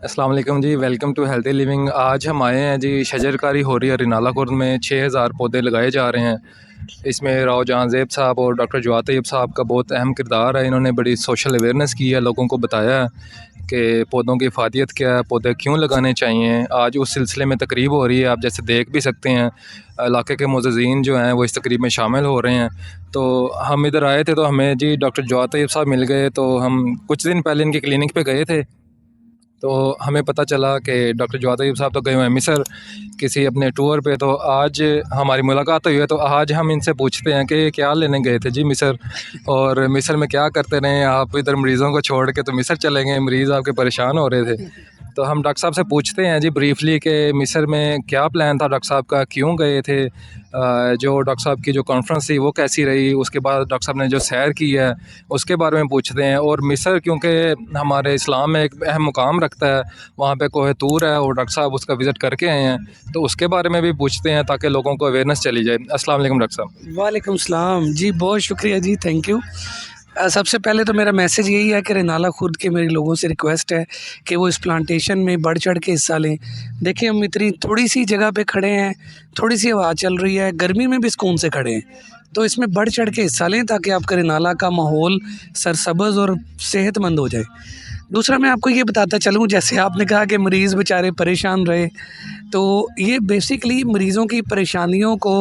अस्सलाम वालेकुम जी, welcome to healthy living. आज हम आए हैं जी, शजरकारी हो रही है रिनाला खुर्द में। 6000 पौधे लगाए जा रहे हैं। इसमें राव जहां ज़ेब साहब और डॉक्टर जवाद तैयब साहब का बहुत अहम किरदार है। इन्होंने बड़ी सोशल अवेयरनेस की है, लोगों को बताया है कि पौधों की इफ़ादियत क्या है, पौधे क्यों लगाने चाहिए। आज उस सिलसिले में तकरीब हो रही है, आप जैसे देख भी सकते हैं। इलाके के मुअज़्ज़िज़ीन जो हैं वो इस तकरीब में शामिल हो रहे हैं। तो हम इधर आए थे तो हमें जी डॉक्टर जवाद तैयब साहब मिल गए। तो हम कुछ दिन पहले इनकी क्लिनिक पे गए थे, तो हमें पता चला कि डॉक्टर जवाद अयूब साहब तो गए हुए हैं मिस्र किसी अपने टूर पे। तो आज हमारी मुलाकात हुई है, तो आज हम इनसे पूछते हैं कि क्या लेने गए थे जी मिस्र, और मिस्र में क्या करते रहे आप। इधर मरीज़ों को छोड़ के तो मिस्र चले गए, मरीज़ आपके परेशान हो रहे थे। तो हम डॉक्टर साहब से पूछते हैं जी ब्रीफली कि मिस्र में क्या प्लान था डॉक्टर साहब का, क्यों गए थे। जो डॉक्टर साहब की जो कॉन्फ्रेंस थी वो कैसी रही, उसके बाद डॉक्टर साहब ने जो सैर की है उसके बारे में पूछते हैं। और मिस्र क्योंकि हमारे इस्लाम में एक अहम मुकाम रखता है, वहाँ पे कोह तूर है और डॉक्टर साहब उसका विज़िट करके आए हैं, तो उसके बारे में भी पूछते हैं ताकि लोगों को अवेयरनेस चली जाए। अस्सलाम वालेकुम डॉक्टर साहब। वालेकुम सलाम जी, बहुत शुक्रिया जी, थैंक यू। सबसे पहले तो मेरा मैसेज यही है कि रिनाला खुर्द के मेरे लोगों से रिक्वेस्ट है कि वो इस प्लांटेशन में बढ़ चढ़ के हिस्सा लें। देखिए, हम इतनी थोड़ी सी जगह पे खड़े हैं, थोड़ी सी हवा चल रही है, गर्मी में भी सुकून से खड़े हैं, तो इसमें बढ़ चढ़ के हिस्सा लें ताकि आपका रिनाला का माहौल सरसब्ज़ और सेहतमंद हो जाए। दूसरा, मैं आपको ये बताता चलूँ, जैसे आपने कहा कि मरीज़ बेचारे परेशान रहे, तो ये बेसिकली मरीज़ों की परेशानियों को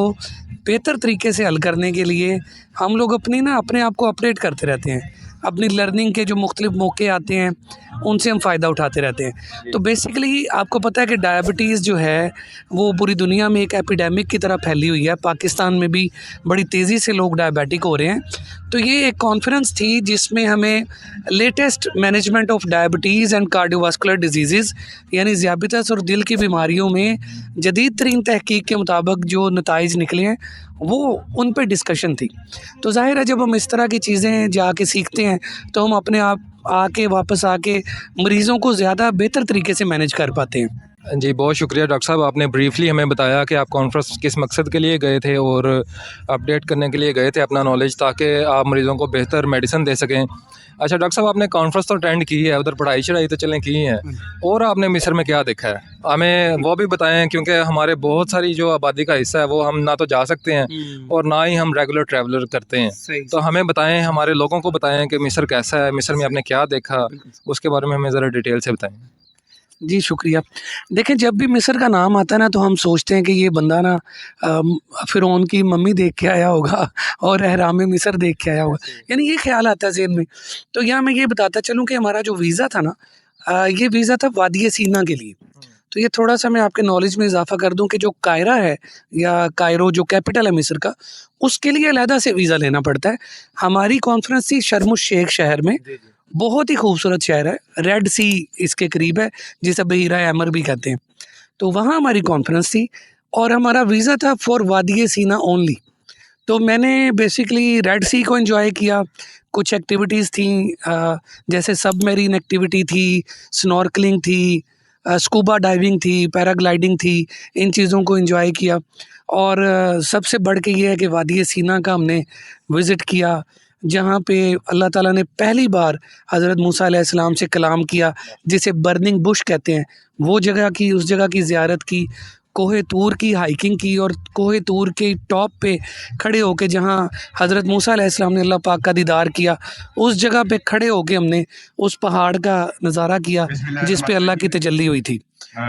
बेहतर तरीके से हल करने के लिए हम लोग अपने आप को अपडेट करते रहते हैं। अपनी लर्निंग के जो मुख्तलिफ मौके आते हैं, उनसे हम फ़ायदा उठाते रहते हैं। तो बेसिकली आपको पता है कि डायबिटीज़ जो है वो पूरी दुनिया में एक एपिडेमिक की तरह फैली हुई है। पाकिस्तान में भी बड़ी तेज़ी से लोग डायबिटिक हो रहे हैं। तो ये एक कॉन्फ्रेंस थी जिसमें हमें latest management of diabetes and cardiovascular disease यानी ज़ियाबितस और दिल की बीमारियों में जदीद तरीन तहकीक के मुताबिक जो नताइज निकले हैं वो उन पे डिस्कशन थी। तो ज़ाहिर है, जब हम इस तरह की चीज़ें जाके सीखते हैं तो हम अपने आप आके वापस आके मरीज़ों को ज़्यादा बेहतर तरीके से मैनेज कर पाते हैं। जी बहुत शुक्रिया डॉक्टर साहब, आपने ब्रीफली हमें बताया कि आप कॉन्फ्रेंस किस मकसद के लिए गए थे और अपडेट करने के लिए गए थे अपना नॉलेज, ताकि आप मरीज़ों को बेहतर मेडिसिन दे सकें। अच्छा डॉक्टर साहब, आपने कॉन्फ्रेंस तो अटेंड की है, उधर पढ़ाई चढ़ाई तो चलें की है, और आपने मिस्र में क्या देखा है हमें वो भी बताएं, क्योंकि हमारे बहुत सारी जो आबादी का हिस्सा है वो हम ना तो जा सकते हैं और ना ही हम रेगुलर ट्रैवलर करते हैं। तो हमें बताएं, हमारे लोगों को बताएं कि मिस्र कैसा है, मिस्र में आपने क्या देखा, उसके बारे में हमें ज़रा डिटेल से बताएं। जी, शुक्रिया। देखें, जब भी मिस्र का नाम आता है ना, तो हम सोचते हैं कि ये बंदा ना फ़िरौन की मम्मी देख के आया होगा और अहराम मिस्र देख के आया होगा, यानी ये ख़्याल आता है ज़हन में। तो यहाँ मैं ये बताता चलूँ कि हमारा जो वीज़ा था ना, ये वीज़ा था वादी सीना के लिए। तो ये थोड़ा-सा मैं आपके नॉलेज में इज़ाफ़ा कर दूँ कि जो कायरा है या कायरो जो कैपिटल है मिस्र का, उसके लिए अलहदा से वीज़ा लेना पड़ता है। हमारी कॉन्फ्रेंस थी शर्म उल शेख शहर में। बहुत ही खूबसूरत शहर है, रेड सी इसके करीब है, जिसे बहीरा अमर भी कहते हैं। तो वहाँ हमारी कॉन्फ्रेंस थी और हमारा वीज़ा था फॉर वादी सीना ओनली। तो मैंने बेसिकली रेड सी को एंजॉय किया। कुछ एक्टिविटीज़ थी, जैसे सबमरीन एक्टिविटी थी, स्नॉर्कलिंग थी, स्कूबा डाइविंग थी, पैराग्लाइडिंग थी। इन चीज़ों को एंजॉय किया और सबसे बढ़ के ये है कि वादी सीना का हमने विज़िट किया, जहाँ पे अल्लाह ताला ने पहली बार हज़रत मूसा अलैहिस्सलाम से कलाम किया, जिसे बर्निंग बुश कहते हैं। वो जगह की, उस जगह की ज़ियारत की, कोहे तूर की हाइकिंग की और कोहे तूर के टॉप पे खड़े होके जहाँ हज़रत मूसा अलैहिस्सलाम ने अल्लाह पाक का दीदार किया, उस जगह पे खड़े होके हमने उस पहाड़ का नज़ारा किया जिस पे अल्लाह की तजल्ली हुई थी।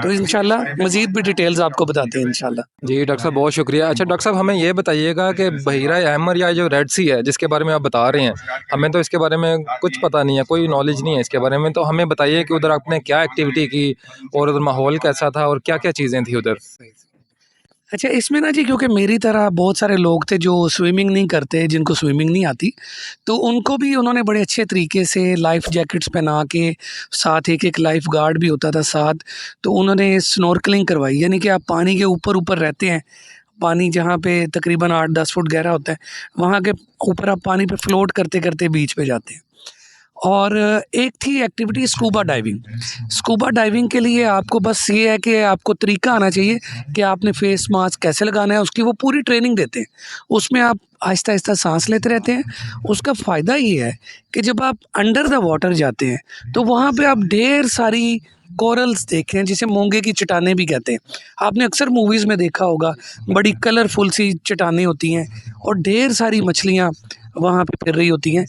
तो इंशाल्लाह मज़ीद भी डिटेल्स आपको बताते हैं इंशाल्लाह। जी डॉक्टर साहब बहुत शुक्रिया। अच्छा डॉक्टर साहब, हमें ये बताइएगा कि बहीरा अहमर या जो रेड सी है जिसके बारे में आप बता रहे हैं, हमें तो इसके बारे में कुछ पता नहीं है, कोई नॉलेज नहीं है इसके बारे में। तो हमें बताइए कि उधर आपने क्या एक्टिविटी की और उधर माहौल कैसा था और क्या क्या चीज़ें थी उधर। अच्छा, इसमें ना जी, क्योंकि मेरी तरह बहुत सारे लोग थे जो स्विमिंग नहीं करते, जिनको स्विमिंग नहीं आती, तो उनको भी उन्होंने बड़े अच्छे तरीके से लाइफ जैकेट्स पहना के, साथ एक लाइफ गार्ड भी होता था साथ, तो उन्होंने स्नॉर्कलिंग करवाई। यानी कि आप पानी के ऊपर ऊपर रहते हैं, पानी जहाँ पे तकरीबन 8-10 फुट गहरा होता है, वहाँ के ऊपर आप पानी पे फ्लोट करते करते बीच पे जाते हैं। और एक थी activity scuba diving. Scuba diving के लिए आपको बस ये है कि आपको तरीका आना चाहिए कि आपने फेस मास्क कैसे लगाना है, उसकी वो पूरी ट्रेनिंग देते हैं। उसमें आप आहिस्ता आहिस्ता सांस लेते रहते हैं। उसका फ़ायदा ये है कि जब आप अंडर द वाटर जाते हैं तो वहाँ पे आप ढेर सारी कोरल्स देखे हैं, जिसे मोंगे की चट्टानें भी कहते हैं। आपने अक्सर मूवीज़ में देखा होगा, बड़ी कलरफुल सी चट्टानें होती हैं और ढेर सारी मछलियाँ वहाँ पे फिर रही होती हैं।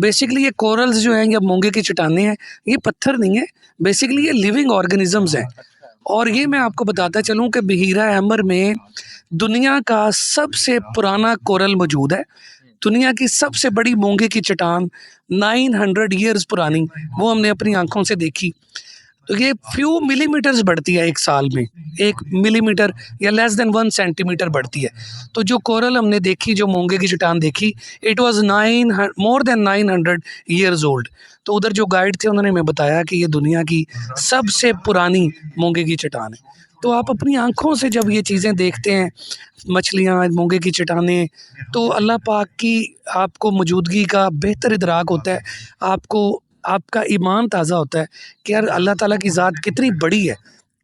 बेसिकली ये कोरल्स जो हैं या मोंगे की चट्टानें हैं, ये पत्थर नहीं है, बेसिकली ये लिविंग ऑर्गेनिजम्स हैं। और ये मैं आपको बताता चलूँ कि बहीरा हैमर में दुनिया का सबसे पुराना कोरल मौजूद है। दुनिया की सबसे बड़ी मोंगे की चट्टान 900 ईयर्स पुरानी, वो हमने अपनी आंखों से देखी। तो ये फ्यू मिलीमीटर्स बढ़ती है एक साल में, 1 मिलीमीटर या लेस देन 1 सेंटीमीटर बढ़ती है। तो जो कोरल हमने देखी, जो मोंगे की चट्टान देखी, it was more than 900 years old. तो उधर जो गाइड थे उन्होंने हमें बताया कि ये दुनिया की सबसे पुरानी मोंगे की चट्टान है। तो आप अपनी आँखों से जब ये चीज़ें देखते हैं, मछलियाँ, मोंगे की चट्टानें, तो अल्लाह पाक की आपको मौजूदगी का बेहतर इदराक होता है। आपको आपका ईमान ताज़ा होता है कि यार अल्लाह ताला की ज़ात कितनी बड़ी है,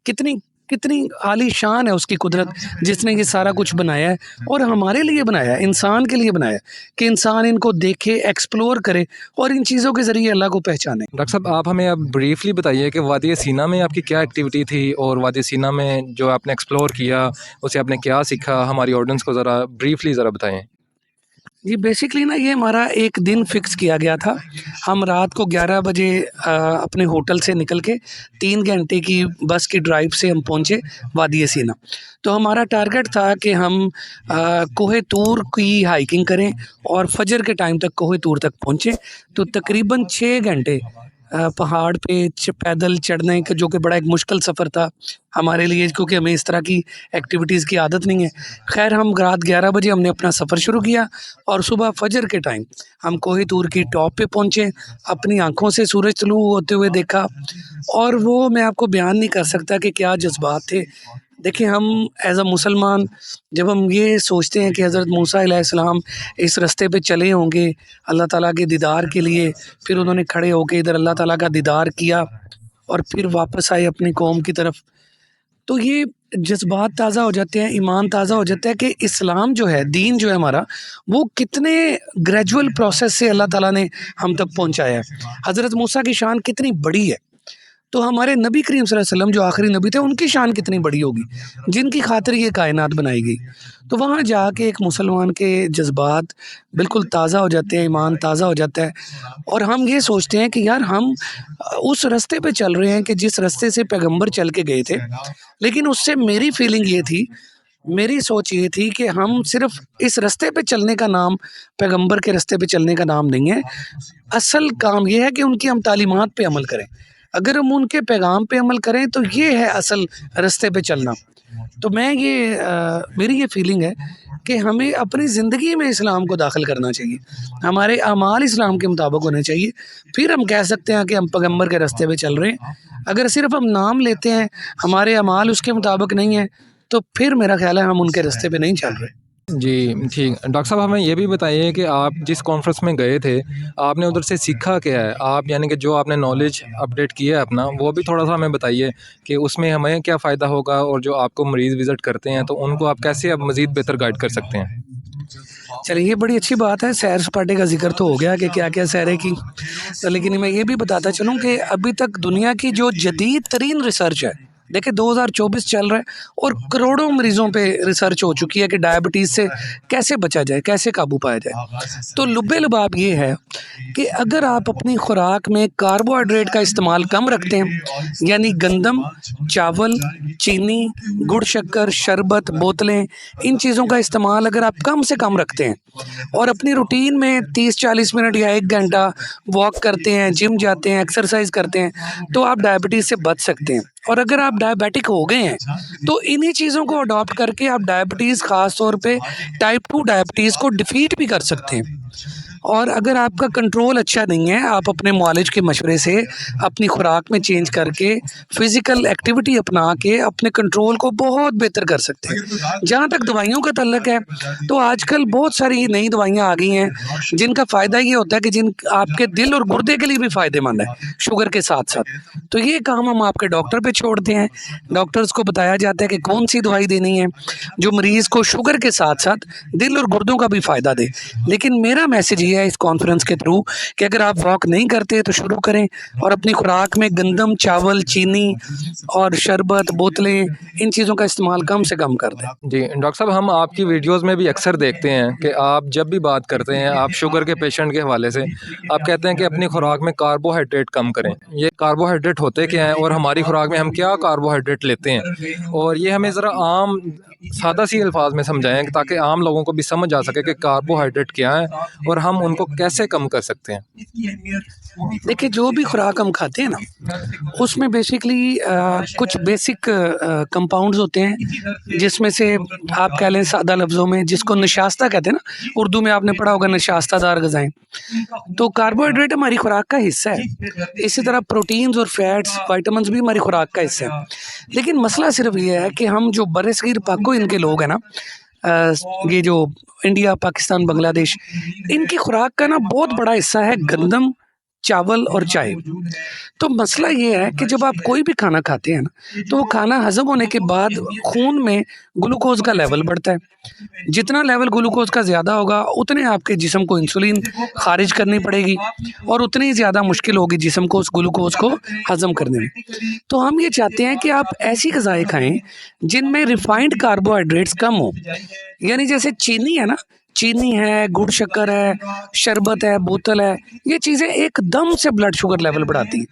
कितनी कितनी आलीशान है उसकी कुदरत, जिसने ये सारा कुछ बनाया है और हमारे लिए बनाया है, इंसान के लिए बनाया है कि इंसान इनको देखे, एक्सप्लोर करे और इन चीज़ों के ज़रिए अल्लाह को पहचाने। डॉक्टर साहब, आप हमें अब ब्रीफली बताइए कि वादी सीना में आपकी क्या एक्टिविटी थी और वादी सीना में जो आपने एक्सप्लोर किया उसे आपने क्या सीखा, हमारी ऑडियंस को ज़रा ब्रीफली ज़रा बताएं। जी, बेसिकली ना ये हमारा एक दिन फिक्स किया गया था। हम रात को 11 बजे अपने होटल से निकल के 3 घंटे की बस की ड्राइव से हम पहुँचे वादी सीना। तो हमारा टारगेट था कि हम कोहे तूर की हाइकिंग करें और फजर के टाइम तक कोहे तूर तक पहुँचे। तो तकरीबन 6 घंटे पहाड़ पे पैदल चढ़ने का, जो कि बड़ा एक मुश्किल सफ़र था हमारे लिए, क्योंकि हमें इस तरह की एक्टिविटीज़ की आदत नहीं है। खैर, हम रात 11 बजे हमने अपना सफ़र शुरू किया और सुबह फजर के टाइम हम कोहे तूर की टॉप पे पहुँचे। अपनी आँखों से सूरज तुलू होते हुए देखा और वो मैं आपको बयान नहीं कर सकता कि क्या जज्बात थे। देखिए, हम एज़ अ मुसलमान जब हम ये सोचते हैं कि हज़रत मूसा अलैहिस्सलाम इस रास्ते पे चले होंगे अल्लाह ताला के दीदार के लिए, फिर उन्होंने खड़े होके इधर अल्लाह ताला का दीदार किया और फिर वापस आए अपनी कौम की तरफ, तो ये जज्बात ताज़ा हो जाते हैं, ईमान ताज़ा हो जाता है कि इस्लाम जो है, दीन जो है हमारा, वो कितने ग्रेजुअल प्रोसेस से अल्लाह ताला ने हम तक पहुँचाया है। हज़रत मूसा की शान कितनी बड़ी है, तो हमारे नबी करीम सल्लल्लाहु अलैहि वसल्लम जो आखिरी नबी थे, उनकी शान कितनी बड़ी होगी, जिनकी खातिर ये कायनात बनाई गई। तो वहाँ जाके एक मुसलमान के जज्बात बिल्कुल ताज़ा हो जाते हैं, ईमान ताज़ा हो जाता है और हम ये सोचते हैं कि यार हम उस रास्ते पे चल रहे हैं कि जिस रास्ते से पैगंबर चल के गए थे। लेकिन उससे मेरी फीलिंग ये थी, मेरी सोच ये थी कि हम सिर्फ़ इस रास्ते पे चलने का नाम, पैगंबर के रास्ते पे चलने का नाम नहीं है। असल काम ये है कि उनकी हम तालीमात पे अमल करें। अगर हम उनके पैगाम पे अमल करें तो ये है असल रास्ते पे चलना। तो मैं ये मेरी ये फीलिंग है कि हमें अपनी ज़िंदगी में इस्लाम को दाखिल करना चाहिए। हमारे अमाल इस्लाम के मुताबिक होने चाहिए, फिर हम कह सकते हैं कि हम पैगंबर के रास्ते पे चल रहे हैं। अगर सिर्फ़ हम नाम लेते हैं, हमारे अमाल उसके मुताबिक नहीं है, तो फिर मेरा ख़्याल है हम उनके रास्ते पे नहीं चल रहे। जी, ठीक। डॉक्टर साहब, हमें ये भी बताइए कि आप जिस कॉन्फ्रेंस में गए थे, आपने उधर से सीखा क्या है? आप यानी कि जो आपने नॉलेज अपडेट किया है अपना, वो भी थोड़ा-सा हमें बताइए कि उसमें हमें क्या फ़ायदा होगा और जो आपको मरीज़ विज़िट करते हैं, तो उनको आप कैसे अब मज़ीद बेहतर गाइड कर सकते हैं? चलिए, ये बड़ी अच्छी बात है, सैर-सपाटे का ज़िक्र तो हो गया कि क्या-क्या सैरें की। तो लेकिन मैं ये भी बताता चलूँ कि अभी तक दुनिया की जो जदीद तरीन रिसर्च है, देखिए 2024 चल रहा है और करोड़ों मरीज़ों पे रिसर्च हो चुकी है कि डायबिटीज़ से कैसे बचा जाए, कैसे काबू पाया जाए। तो लुब्बे-लुबाब ये है कि अगर आप अपनी खुराक में कार्बोहाइड्रेट का इस्तेमाल कम रखते हैं, यानी गंदम, चावल, चीनी, गुड़ शक्कर, शरबत, बोतलें, इन चीज़ों का इस्तेमाल अगर आप कम से कम रखते हैं और अपनी रूटीन में 30-40 मिनट या 1 घंटा वॉक करते हैं, जिम जाते हैं, एक्सरसाइज करते हैं, तो आप डायबिटीज़ से बच सकते हैं। और अगर आप डायबिटिक हो गए हैं, तो इन्हीं चीज़ों को अडॉप्ट करके आप डायबिटीज़, ख़ास तौर पे टाइप 2 डायबिटीज़ को डिफ़ीट भी कर सकते हैं। और अगर आपका कंट्रोल अच्छा नहीं है, आप अपने मुआलिज के मशवरे से अपनी खुराक में चेंज करके, फ़िज़िकल एक्टिविटी अपना के अपने कंट्रोल को बहुत बेहतर कर सकते हैं। जहाँ तक दवाइयों का तल्लक है, तो आजकल बहुत सारी नई दवाइयाँ आ गई हैं, जिनका फ़ायदा ये होता है कि जिन आपके दिल और गुर्दे के लिए भी फ़ायदेमंद है, शुगर के साथ-साथ। तो ये काम हम आपके डॉक्टर पे छोड़ते हैं। डॉक्टर्स को बताया जाता है कि कौन-सी दवाई देनी है, जो मरीज़ को शुगर के साथ-साथ दिल और गुर्दों का भी फ़ायदा दे। लेकिन मेरा मैसेज ये किया है इस कॉन्फ्रेंस के थ्रू कि अगर आप वॉक नहीं करते तो शुरू करें और अपनी खुराक में गंदम, चावल, चीनी और शरबत, बोतलें, इन चीज़ों का इस्तेमाल कम से कम कर दें। जी डॉक्टर साहब, हम आपकी वीडियोस में भी अक्सर देखते हैं कि आप जब भी बात करते हैं, आप शुगर के पेशेंट के हवाले से आप कहते हैं कि अपनी खुराक में कार्बोहाइड्रेट कम करें। ये कार्बोहाइड्रेट होते क्या हैं और हमारी खुराक में हम क्या कार्बोहाइड्रेट लेते हैं, और ये हमें ज़रा आम सादा सी अल्फाज में समझाएं ताकि आम लोगों को भी समझ आ सके कि कार्बोहाइड्रेट क्या है और हम उनको कैसे कम कर सकते हैं। देखिए, जो भी खुराक हम खाते हैं ना, उसमें बेसिकली कुछ बेसिक कंपाउंड्स होते हैं, जिसमें से आप कह लें सादा लफ्ज़ों में जिसको नशास्ता कहते हैं ना, उर्दू में आपने पढ़ा होगा नशास्तादार ग़िज़ाएँ। तो कार्बोहाइड्रेट हमारी खुराक का हिस्सा है। इसी तरह प्रोटीन्स और फैट्स, विटामिन्स भी हमारी खुराक का हिस्सा है। लेकिन मसला सिर्फ़ ये है कि हम जो बरसगीर पाको इनके लोग हैं ना, ये जो इंडिया, पाकिस्तान, बांग्लादेश, इनकी खुराक का ना बहुत बड़ा हिस्सा है गंदम, चावल और चाय। तो मसला ये है कि जब आप कोई भी खाना खाते हैं ना, तो वो खाना हज़म होने के बाद खून में ग्लूकोज़ का लेवल बढ़ता है। जितना लेवल ग्लूकोज़ का ज़्यादा होगा, उतने आपके जिस्म को इंसुलिन ख़ारिज करनी पड़ेगी और उतनी ही ज़्यादा मुश्किल होगी जिस्म को उस ग्लूकोज़ को हज़म करने में। तो हम ये चाहते हैं कि आप ऐसी ग़िज़ाएँ खाएँ जिनमें रिफ़ाइंड कार्बोहाइड्रेट्स कम हों। यानी जैसे चीनी है ना, चीनी है, गुड़ शक्कर है, शरबत है, बोतल है, ये चीज़ें एकदम से ब्लड शुगर लेवल बढ़ाती हैं।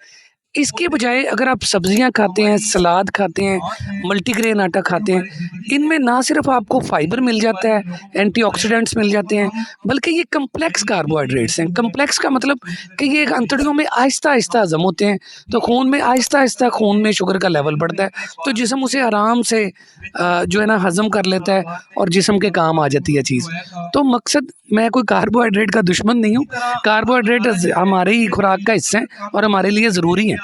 इसके बजाय अगर आप सब्जियां खाते हैं, सलाद खाते हैं, मल्टीग्रेन आटा खाते हैं, इनमें ना सिर्फ आपको फाइबर मिल जाता है, एंटीऑक्सीडेंट्स मिल जाते हैं, बल्कि ये कम्प्लेक्स कार्बोहाइड्रेट्स हैं। कम्प्लेक्स का मतलब कि ये अंतड़ियों में आहिस्ता आहिस्ता हजम होते हैं, तो खून में आहिस्ता आहिस्ता खून में शुगर का लेवल बढ़ता है, तो जिस्म उसे आराम से जो है ना हजम कर लेता है और जिस्म के काम आ जाती है चीज़। तो मकसद, मैं कोई कार्बोहाइड्रेट का दुश्मन नहीं हूँ। कार्बोहाइड्रेट हमारे ही खुराक का हिस्सा है और हमारे लिए ज़रूरी है।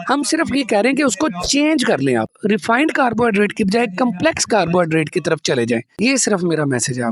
हम सिर्फ ये कह रहे हैं कि उसको चेंज कर लें। आप रिफाइंड कार्बोहाइड्रेट की बजाय कम्प्लेक्स कार्बोहाइड्रेट की तरफ चले जाएं। ये सिर्फ मेरा मैसेज है आप